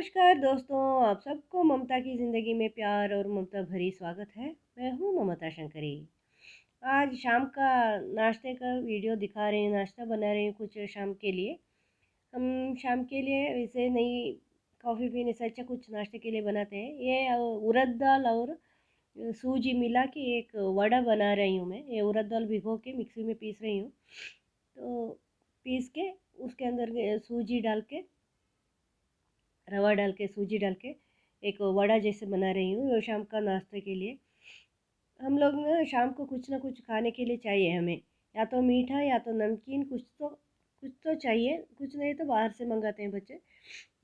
नमस्कार दोस्तों, आप सबको ममता की ज़िंदगी में प्यार और ममता भरी स्वागत है। मैं हूँ ममता शंकरी। आज शाम का नाश्ते का वीडियो दिखा रही हूँ, नाश्ता बना रही हूँ कुछ शाम के लिए। हम शाम के लिए वैसे नहीं, कॉफ़ी पीने से अच्छा कुछ नाश्ते के लिए बनाते हैं। ये उड़द दाल और सूजी मिला के एक वड़ा बना रही हूँ मैं। ये उड़द दाल भिगो के मिक्सी में पीस रही हूँ। तो पीस के उसके अंदर सूजी डाल के, रवा डाल के, सूजी डाल के एक वड़ा जैसे बना रही हूँ। वो शाम का नाश्ते के लिए हम लोग ना शाम को कुछ ना कुछ खाने के लिए चाहिए हमें, या तो मीठा या तो नमकीन, कुछ तो चाहिए। कुछ नहीं तो बाहर से मंगाते हैं बच्चे,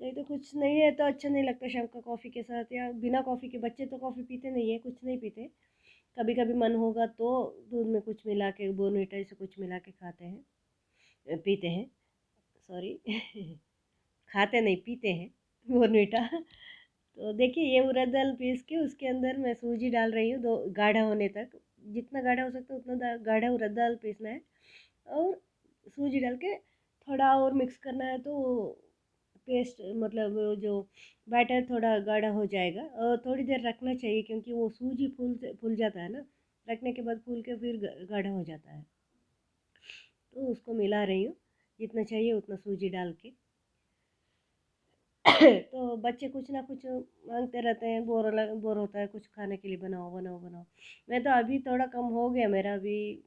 नहीं तो कुछ नहीं है तो अच्छा नहीं लगता शाम का कॉफ़ी के साथ या बिना कॉफ़ी के। बच्चे तो कॉफ़ी पीते नहीं है, कुछ नहीं पीते। कभी कभी मन होगा तो दूध में कुछ मिला के, बोर्नवीटा से कुछ मिला के खाते हैं, पीते हैं, सॉरी खाते नहीं, पीते हैं बोर्नवीटा। तो देखिए, ये उड़द दाल पीस के उसके अंदर मैं सूजी डाल रही हूँ, दो गाढ़ा होने तक। जितना गाढ़ा हो सकता है उतना गाढ़ा उड़द दाल पीसना है। और सूजी डाल के थोड़ा और मिक्स करना है तो पेस्ट, मतलब वो जो बैटर थोड़ा गाढ़ा हो जाएगा। और थोड़ी देर रखना चाहिए क्योंकि वो सूजी फूल जाता है ना, रखने के बाद फूल के फिर गाढ़ा हो जाता है। तो उसको मिला रही हूँ, जितना चाहिए उतना सूजी डाल के। तो बच्चे कुछ ना कुछ मांगते रहते हैं, बोर होता है, कुछ खाने के लिए बनाओ बनाओ बनाओ। मैं तो अभी थोड़ा कम हो गया मेरा, अभी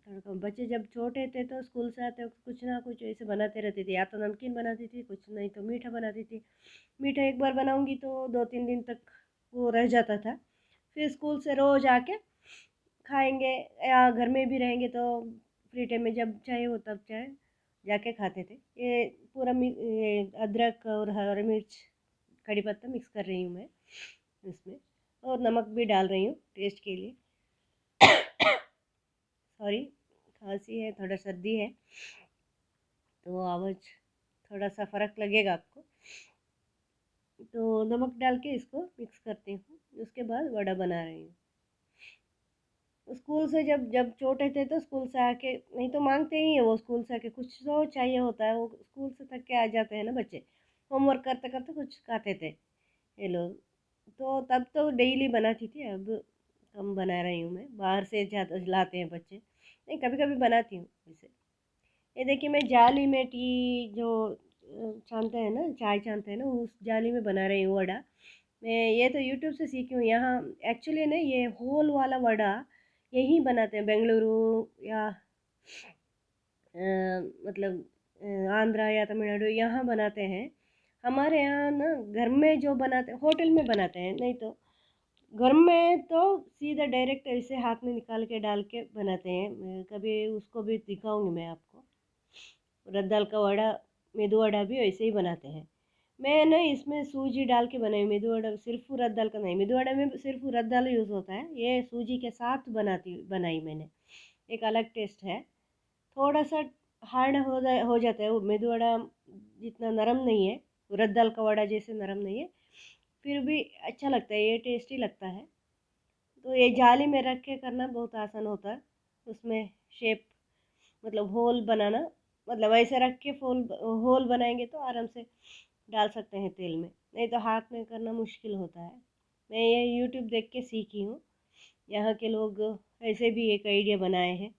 थोड़ा कम। बच्चे जब छोटे थे तो स्कूल से आते वक्त कुछ ना कुछ ऐसे बनाते रहती थी, या तो नमकीन बनाती थी, कुछ नहीं तो मीठा बनाती थी। मीठा एक बार बनाऊंगी तो 2-3 दिन तक वो रह जाता था। फिर स्कूल से रोज आके खाएंगे, या घर में भी रहेंगे तो फ्री टाइम में जब चाहे हो तब चाहे जाके खाते थे। ये पूरा ये अदरक और हरी मिर्च, कड़ी पत्ता मिक्स कर रही हूँ मैं इसमें, और नमक भी डाल रही हूँ टेस्ट के लिए। सॉरी, खांसी है, थोड़ा सर्दी है तो आवाज़ थोड़ा सा फ़र्क लगेगा आपको। तो नमक डाल के इसको मिक्स करती हूँ, उसके बाद वड़ा बना रही हूँ। स्कूल से जब जब छोटे थे तो स्कूल से आके, नहीं तो मांगते ही है वो, स्कूल से आके कुछ तो चाहिए होता है। वो स्कूल से थक के आ जाते हैं ना बच्चे, होमवर्क करते करते कुछ खाते थे ये लोग। तो तब तो डेली बनाती थी, अब कम बना रही हूँ मैं, बाहर से ज़्यादा लाते हैं बच्चे। नहीं, कभी कभी बनाती हूँ इसे। ये देखिए, मैं जाली में टी जो छानते हैं ना, चाय छानते हैं ना, उस जाली में बना रही हूँ वड़ा। मैं ये तो यूट्यूब से सीखी हूँ। यहाँ एक्चुअली ना ये होल वाला वड़ा यहीं बनाते हैं, बेंगलुरु या मतलब आंध्रा या तमिलनाडु, यहाँ बनाते हैं। हमारे यहाँ ना घर में जो बनाते हैं, होटल में बनाते हैं, नहीं तो घर में तो सीधा डायरेक्ट ऐसे हाथ में निकाल के डाल के बनाते हैं। मैं कभी उसको भी दिखाऊंगी मैं आपको। उड़द दाल का वड़ा, मेदू वड़ा भी वैसे ही बनाते हैं। मैं ना इसमें सूजी डाल के बनाई मेदू वड़ा, सिर्फ उड़द दाल का नहीं। मेदू वड़ा में सिर्फ उड़द दाल यूज़ होता है, ये सूजी के साथ बनाई मैंने। एक अलग टेस्ट है। थोड़ा सा हार्ड हो जाता है वो मेदू वड़ा, जितना नरम नहीं है, उड़द दाल का वड़ा जैसे नरम नहीं है, फिर भी अच्छा लगता है, ये टेस्टी लगता है। तो ये जाली में रख के करना बहुत आसान होता है। उसमें शेप, मतलब होल बनाना, मतलब ऐसे रख के होल बनाएंगे तो आराम से डाल सकते हैं तेल में, नहीं तो हाथ में करना मुश्किल होता है। मैं ये यूट्यूब देख के सीखी हूँ। यहाँ के लोग ऐसे भी एक आइडिया बनाए हैं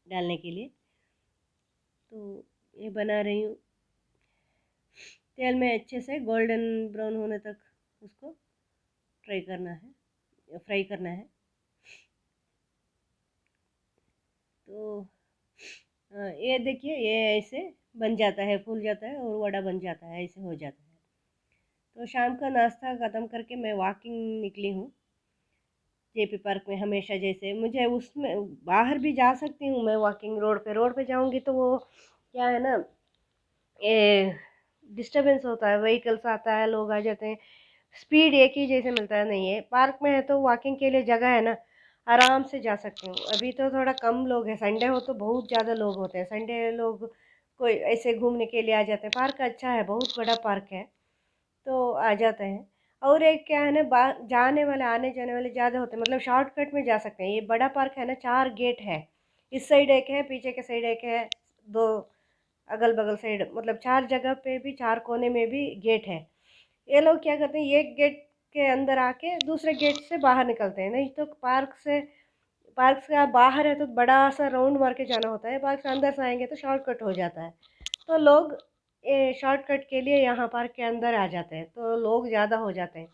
डालने के लिए, तो ये बना रही हूँ। तेल में अच्छे से गोल्डन ब्राउन होने तक उसको फ्राई करना है। तो ये देखिए, ये ऐसे बन जाता है, फूल जाता है और वड़ा बन जाता है, ऐसे हो जाता है। तो शाम का नाश्ता ख़त्म करके मैं वॉकिंग निकली हूँ जेपी पार्क में। हमेशा जैसे मुझे उसमें बाहर भी जा सकती हूँ मैं वॉकिंग, रोड पे जाऊँगी तो वो क्या है ना, ये डिस्टरबेंस होता है, व्हीकल्स आता है, लोग आ जाते हैं, स्पीड एक ही जैसे मिलता नहीं है। पार्क में है तो वॉकिंग के लिए जगह है ना, आराम से जा सकती हूँ। अभी तो थोड़ा कम लोग हैं, संडे हो तो बहुत ज़्यादा लोग होते हैं। संडे लोग कोई ऐसे घूमने के लिए आ जाते हैं। पार्क अच्छा है, बहुत बड़ा पार्क है, तो आ जाते हैं। और एक क्या है ना, जाने वाले आने जाने वाले ज़्यादा होते हैं, मतलब शॉर्टकट में जा सकते हैं। ये बड़ा पार्क है ना, 4 गेट है, इस साइड एक है, पीछे के साइड एक है, दो अगल बगल साइड, मतलब 4 जगह पे भी, 4 कोने में भी गेट है। ये लोग क्या करते हैं, एक गेट के अंदर आके दूसरे गेट से बाहर निकलते हैं, नहीं तो पार्क से आप बाहर है तो बड़ा सा राउंड मार के जाना होता है, पार्क से अंदर से आएंगे तो शॉर्टकट हो जाता है। तो लोग शॉर्टकट के लिए यहाँ पार्क के अंदर आ जाते हैं, तो लोग ज़्यादा हो जाते हैं,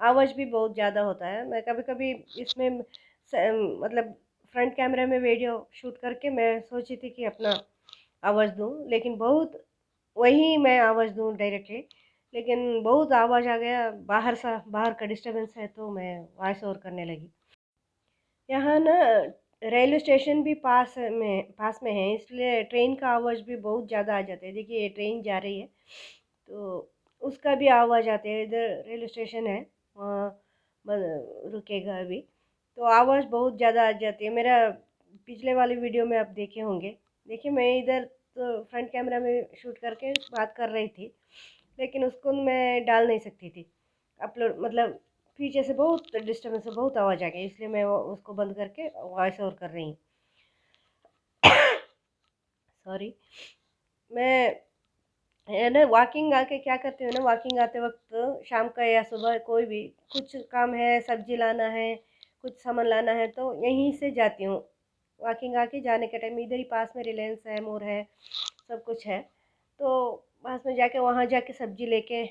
आवाज़ भी बहुत ज़्यादा होता है। मैं कभी कभी इसमें मतलब फ्रंट कैमरे में वीडियो शूट करके मैं सोची थी कि अपना आवाज़ दूँ, लेकिन बहुत वहीं मैं आवाज़ दूँ डायरेक्टली, लेकिन बहुत आवाज़ आ गया, बाहर का डिस्टरबेंस है, तो मैं वॉइस ओवर करने लगी। यहाँ ना रेलवे स्टेशन भी पास में है, इसलिए ट्रेन का आवाज़ भी बहुत ज़्यादा आ जाता है। देखिए ये ट्रेन जा रही है, तो उसका भी आवाज़ आते है। इधर रेलवे स्टेशन है, वहाँ रुकेगा अभी, तो आवाज़ बहुत ज़्यादा आ जाती है। मेरा पिछले वाले वीडियो में आप देखे होंगे। देखिए मैं इधर तो फ्रंट कैमरा में शूट करके बात कर रही थी, लेकिन उसको मैं डाल नहीं सकती थी अपलोड, मतलब पीछे से बहुत डिस्टर्बेंस है, बहुत आवाज़ आ गई, इसलिए मैं उसको बंद करके वॉइस ओवर कर रही हूँ। सॉरी। मैं है ना वॉकिंग आके क्या करती हूँ ना, वॉकिंग आते वक्त शाम का या सुबह कोई भी कुछ काम है, सब्जी लाना है, कुछ सामान लाना है, तो यहीं से जाती हूँ। वॉकिंग आके जाने के टाइम इधर ही पास में रिलायंस है, मोर है, सब कुछ है, तो पास में जाके वहाँ जाके सब्जी लेके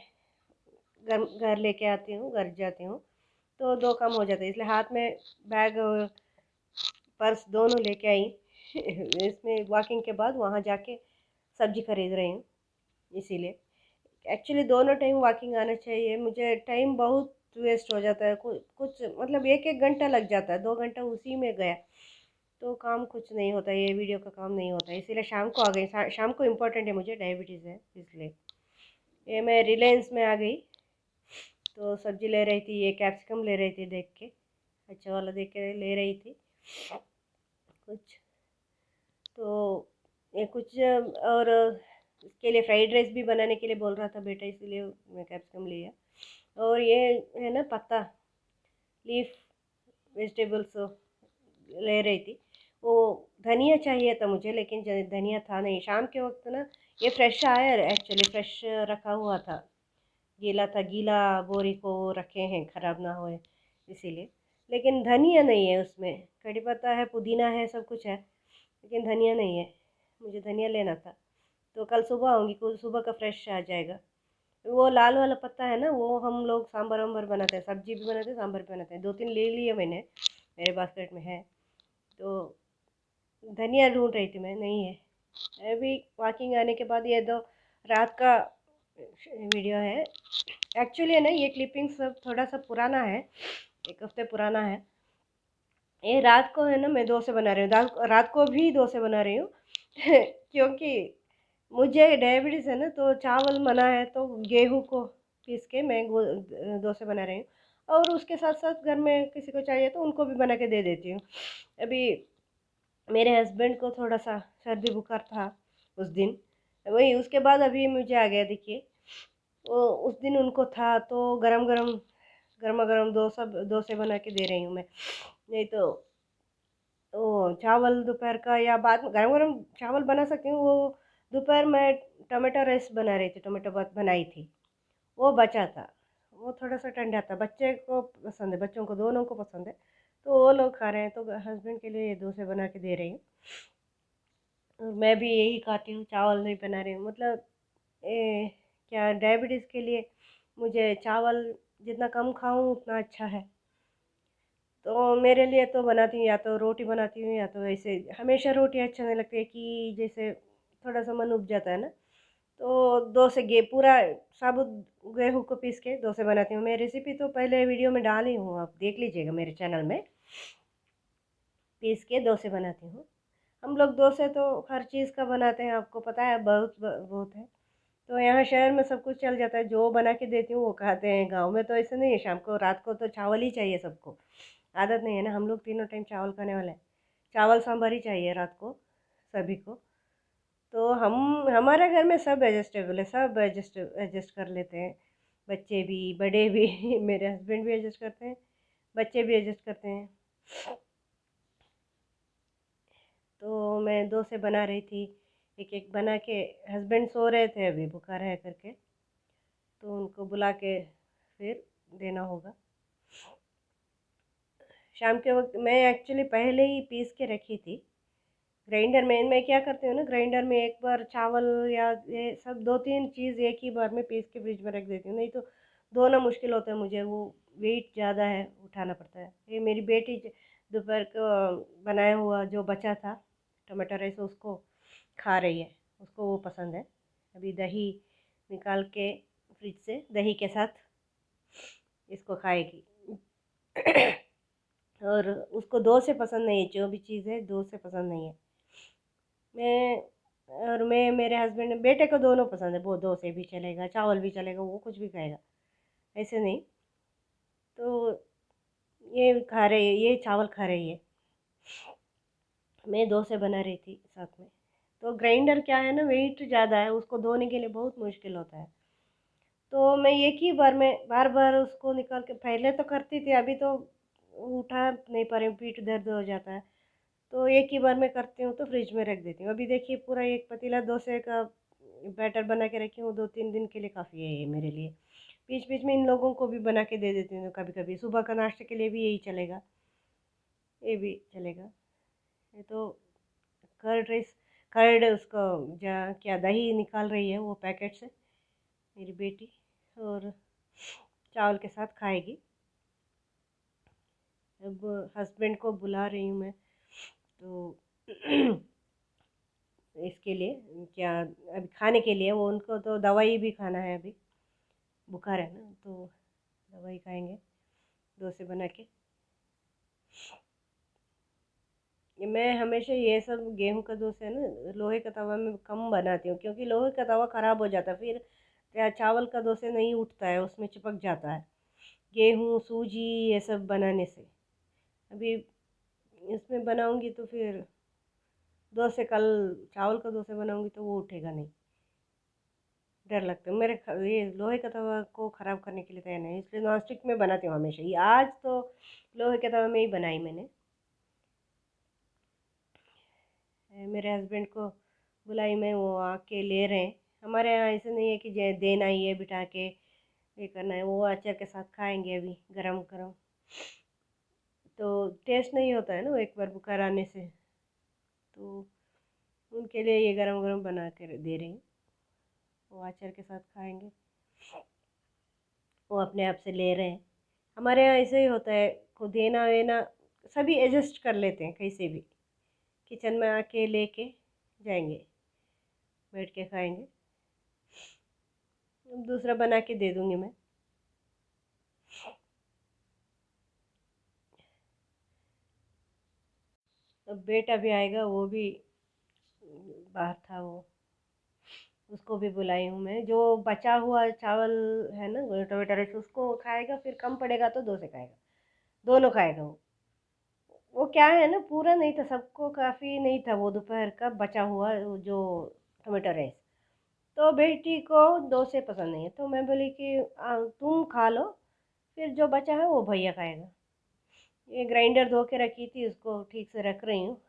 घर घर लेके आती हूँ, घर जाती हूँ, तो 2 काम हो जाते हैं। इसलिए हाथ में बैग और पर्स दोनों लेके आई। इसमें वॉकिंग के बाद वहाँ जाके सब्जी खरीद रही हूँ, इसीलिए। एक्चुअली दोनों टाइम वॉकिंग आना चाहिए, मुझे टाइम बहुत वेस्ट हो जाता है, कुछ मतलब 1-1 घंटा लग जाता है, 2 घंटा उसी में गया, तो काम कुछ नहीं होता, ये वीडियो का काम नहीं होता, इसीलिए शाम को आ गई। शाम को इम्पोर्टेंट है, मुझे डायबिटीज़ है इसलिए। ये मैं रिलायंस में आ गई, तो सब्जी ले रही थी, ये कैप्सिकम ले रही थी, देख के अच्छा वाला देख के ले रही थी कुछ, तो ये कुछ और इसके लिए फ्राइड राइस भी बनाने के लिए बोल रहा था बेटा, इसीलिए मैं कैप्सिकम लिया। और ये है ना पत्ता, लीफ वेजिटेबल्स ले रही थी, वो धनिया चाहिए था मुझे, लेकिन धनिया था नहीं शाम के वक्त ना। ये फ्रेश आया, एक्चुअली फ्रेश रखा हुआ था, गीला था, गीला बोरी को रखे हैं ख़राब ना होए, इसीलिए। लेकिन धनिया नहीं है उसमें, कड़ी पत्ता है, पुदीना है, सब कुछ है, लेकिन धनिया नहीं है, मुझे धनिया लेना था। तो कल सुबह आऊँगी, कल सुबह का फ्रेश आ जाएगा। वो लाल वाला पत्ता है ना, वो हम लोग सांभर वाम्भर बनाते हैं, सब्जी भी बनाते हैं, सांभर भी बनाते हैं। 2-3 ले लिए मैंने, मेरे बास्केट में है। तो धनिया ढूंढ रही थी मैं, नहीं है अभी। वॉकिंग आने के बाद ये दो रात का वीडियो है, एक्चुअली है ना, ये क्लिपिंग सब थोड़ा सा पुराना है, 1 हफ्ते पुराना है। ये रात को है ना मैं डोसे बना रही हूँ, रात को भी डोसे बना रही हूँ। क्योंकि मुझे डायबिटीज़ है ना, तो चावल मना है, तो गेहूँ को पीस के मैं डोसे बना रही हूँ, और उसके साथ साथ घर में किसी को चाहिए तो उनको भी बना के दे देती हूँ। अभी मेरे हस्बैंड को थोड़ा सा सर्दी बुखार था उस दिन, वही उसके बाद अभी मुझे आ गया, देखिए। वो उस दिन उनको था, तो गरम गरम गर्मा गर्म डोसे बना के दे रही हूँ मैं, नहीं तो वो चावल दोपहर का या बाद में गरम गरम चावल बना सकती हूँ। वो दोपहर में टमाटो राइस बना रही थी, टमाटो बात बनाई थी, वो बचा था, वो थोड़ा सा ठंडा था, बच्चे को पसंद है, बच्चों को दोनों को पसंद है, तो वो लोग खा रहे हैं, तो हस्बैंड के लिए ये डोसे बना के दे रही हूँ। और मैं भी यही खाती हूँ, चावल नहीं बना रही हूँ, मतलब क्या डायबिटीज़ के लिए मुझे चावल जितना कम खाऊं उतना अच्छा है। तो मेरे लिए तो बनाती हूँ, या तो रोटी बनाती हूँ, या तो ऐसे हमेशा रोटी अच्छा नहीं लगती है, कि जैसे थोड़ा सा मन उब जाता है ना, तो डोसे पूरा साबुत गेहूँ को पीस के डोसे बनाती हूँ। मैं रेसिपी तो पहले वीडियो में डाली हूँ, आप देख लीजिएगा मेरे चैनल में, पीस के डोसे बनाती हूँ। हम लोग डोसे तो हर चीज़ का बनाते हैं, आपको पता है, बहुत बहुत है। तो यहाँ शहर में सब कुछ चल जाता है, जो बना के देती हूँ वो खाते हैं। गाँव में तो ऐसे नहीं है, शाम को रात को तो चावल ही चाहिए सबको, आदत नहीं है ना, हम लोग तीनों टाइम चावल खाने वाले हैं, चावल सांभर ही चाहिए रात को सभी को। तो हमारे घर में सब एडजस्टेबल है, सब एडजस्ट एडजस्ट कर लेते हैं, बच्चे भी बड़े भी। मेरे हस्बैंड भी एडजस्ट करते हैं, बच्चे भी एडजस्ट करते हैं। तो मैं डोसे बना रही थी, एक एक बना के। हस्बैंड सो रहे थे, अभी बुखार है करके, तो उनको बुला के फिर देना होगा। शाम के वक्त मैं एक्चुअली पहले ही पीस के रखी थी ग्राइंडर में। मैं क्या करती हूँ ना, ग्राइंडर में एक बार चावल या ये सब 2-3 चीज़ एक ही बार में पीस के फ्रिज में रख देती हूँ, नहीं तो धोना मुश्किल होता है मुझे, वो वेट ज़्यादा है, उठाना पड़ता है। ये मेरी बेटी दोपहर को बनाया हुआ जो बचा था टमाटर राइस, उसको खा रही है, उसको वो पसंद है। अभी दही निकाल के फ्रिज से दही के साथ इसको खाएगी। और उसको दो से पसंद नहीं है, जो भी चीज़ है दो से पसंद नहीं है। मैं मेरे हस्बैंड बेटे को दोनों पसंद है, वो दो से भी चलेगा, चावल भी चलेगा, वो कुछ भी खाएगा, ऐसे नहीं। तो ये खा रही है, ये चावल खा रही है। मैं दो से बना रही थी साथ में। तो ग्राइंडर क्या है ना, वेट ज़्यादा है, उसको धोने के लिए बहुत मुश्किल होता है। तो मैं एक ही बार में बार बार उसको निकाल के, पहले तो करती थी, अभी तो उठा नहीं पा रही हूँ, पीठ दर्द हो जाता है, तो एक ही बार मैं करती हूँ तो फ्रिज में रख देती हूँ। अभी देखिए पूरा एक पतीला डोसे का बैटर बना के रखी हूँ, 2-3 दिन के लिए काफ़ी है ये मेरे लिए। बीच बीच में इन लोगों को भी बना के दे देती हूँ, कभी कभी सुबह का नाश्ते के लिए भी यही चलेगा, ये भी चलेगा। ये तो कर्ड राइस, कर्ड उसको क्या दही निकाल रही है वो पैकेट से मेरी बेटी, और चावल के साथ खाएगी। अब हस्बैंड को बुला रही हूँ मैं, तो इसके लिए क्या, अभी खाने के लिए, वो उनको तो दवाई भी खाना है, अभी बुखार है ना, तो दवाई खाएंगे डोसे बना के। मैं हमेशा ये सब गेहूं का डोसा है ना, लोहे का तवा में कम बनाती हूँ, क्योंकि लोहे का तवा ख़राब हो जाता है फिर। चावल का डोसे नहीं उठता है, उसमें चिपक जाता है गेहूं सूजी ये सब बनाने से। अभी इसमें बनाऊंगी तो फिर डोसे, कल चावल का डोसे बनाऊंगी तो वो उठेगा नहीं, डर लगता है। ये लोहे का तवा को ख़राब करने के लिए तैयार नहीं, इसलिए नॉन स्टिक में बनाती हूँ हमेशा ही। आज तो लोहे के तवा में ही बनाई मैंने। मेरे हस्बैंड को बुलाई मैं, वो आके ले रहे हैं। हमारे यहाँ ऐसे नहीं है कि देना ही है बिठा के, ये करना है। वो अचार के साथ खाएंगे अभी गरम गरम, तो टेस्ट नहीं होता है ना एक बार बुखार आने से, तो उनके लिए ये गरम गरम बना कर दे रही हूँ, वो अचार के साथ खाएंगे। वो अपने आप से ले रहे हैं। हमारे यहाँ ऐसे ही होता है, को देना वेना सभी एडजस्ट कर लेते हैं, कैसे भी किचन में आके लेके जाएंगे, बैठ के खाएंगे। अब दूसरा बना के दे दूंगी मैं। अब बेटा भी आएगा, वो भी बाहर था, वो उसको भी बुलाई हूँ मैं। जो बचा हुआ चावल है ना टमाटर राइस, उसको खाएगा, फिर कम पड़ेगा तो दो से खाएगा, दोनों खाएगा वो क्या है ना, पूरा नहीं था, सबको काफ़ी नहीं था वो दोपहर का बचा हुआ वो जो टमाटर राइस। तो बेटी को दो से पसंद नहीं है, तो मैं बोली कि तुम खा लो, फिर जो बचा है वो भैया खाएगा। ये ग्राइंडर धो के रखी थी, उसको ठीक से रख रही हूँ।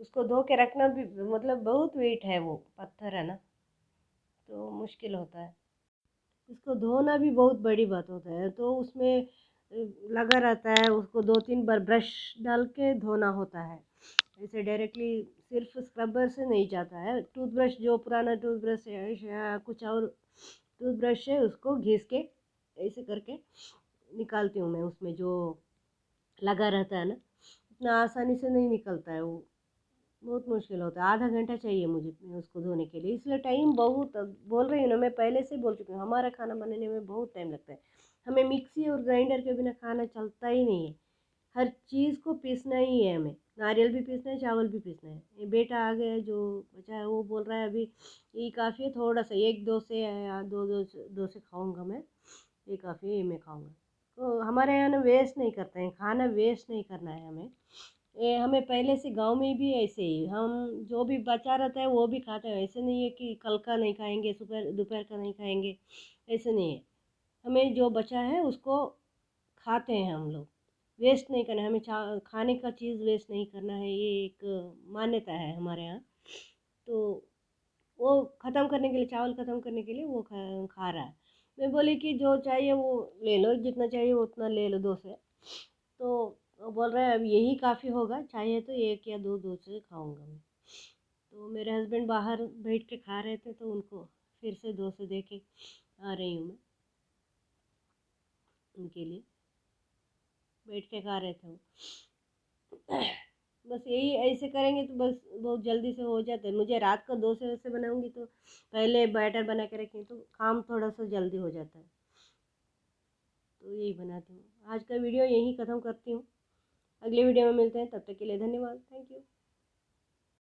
उसको धो के रखना भी मतलब बहुत वेट है, वो पत्थर है ना, तो मुश्किल होता है। उसको धोना भी बहुत बड़ी बात होता है, तो उसमें लगा रहता है, उसको 2-3 बार ब्रश डाल के धोना होता है, ऐसे डायरेक्टली सिर्फ स्क्रबर से नहीं जाता है। टूथब्रश, जो पुराना टूथब्रश है या कुछ और टूथब्रश है, उसको घिस के ऐसे करके निकालती हूँ मैं, उसमें जो लगा रहता है ना, इतना आसानी से नहीं निकलता है वो, बहुत मुश्किल होता है। आधा घंटा चाहिए मुझे उसको धोने के लिए, इसलिए टाइम बहुत, बोल रही हूँ ना, मैं पहले से बोल चुकी हूँ, हमारा खाना बनाने में बहुत टाइम लगता है। हमें मिक्सी और ग्राइंडर के बिना खाना चलता ही नहीं है, हर चीज़ को पीसना ही है हमें, नारियल भी पीसना है, चावल भी पीसना है। ये बेटा आ गया जो बचा है, वो बोल रहा है अभी ये काफ़ी है, थोड़ा सा एक दो से या दो से खाऊंगा मैं, ये काफ़ी है, ये मैं खाऊंगा। तो हमारे यहाँ ना वेस्ट नहीं करते हैं खाना, वेस्ट नहीं करना है हमें। ये हमें पहले से गांव में भी ऐसे ही, हम जो भी बचा रहता है वो भी खाते हैं, ऐसे नहीं है कि कल का नहीं खाएंगे, सुबह दोपहर का नहीं खाएंगे, ऐसे नहीं है। हमें जो बचा है उसको खाते हैं हम लोग, वेस्ट नहीं करना है हमें। खाने का चीज़ वेस्ट नहीं करना है, ये एक मान्यता है हमारे यहाँ। तो वो ख़त्म करने के लिए, चावल ख़त्म करने के लिए वो खा रहा है। मैं बोली कि जो चाहिए वो ले लो, जितना चाहिए उतना ले लो 2 से। तो वो बोल रहा है अब यही काफ़ी होगा, चाहिए तो 1 या 2 से खाऊँगा मैं। तो मेरे हस्बैंड बाहर बैठ के खा रहे थे तो उनको फिर से 2 से दे के आ रही हूँ मैं, उनके लिए। बैठ के खा रहे थे वो। बस यही ऐसे करेंगे तो बस बहुत जल्दी से हो जाता है। मुझे रात को 2 से वैसे बनाऊँगी तो पहले बैटर बना के रखी तो काम थोड़ा-सा जल्दी हो जाता है। तो यही बनाती हूँ। आज का वीडियो यहीं ख़त्म करती हूँ। अगले वीडियो में मिलते हैं, तब तक के लिए धन्यवाद। Thank you.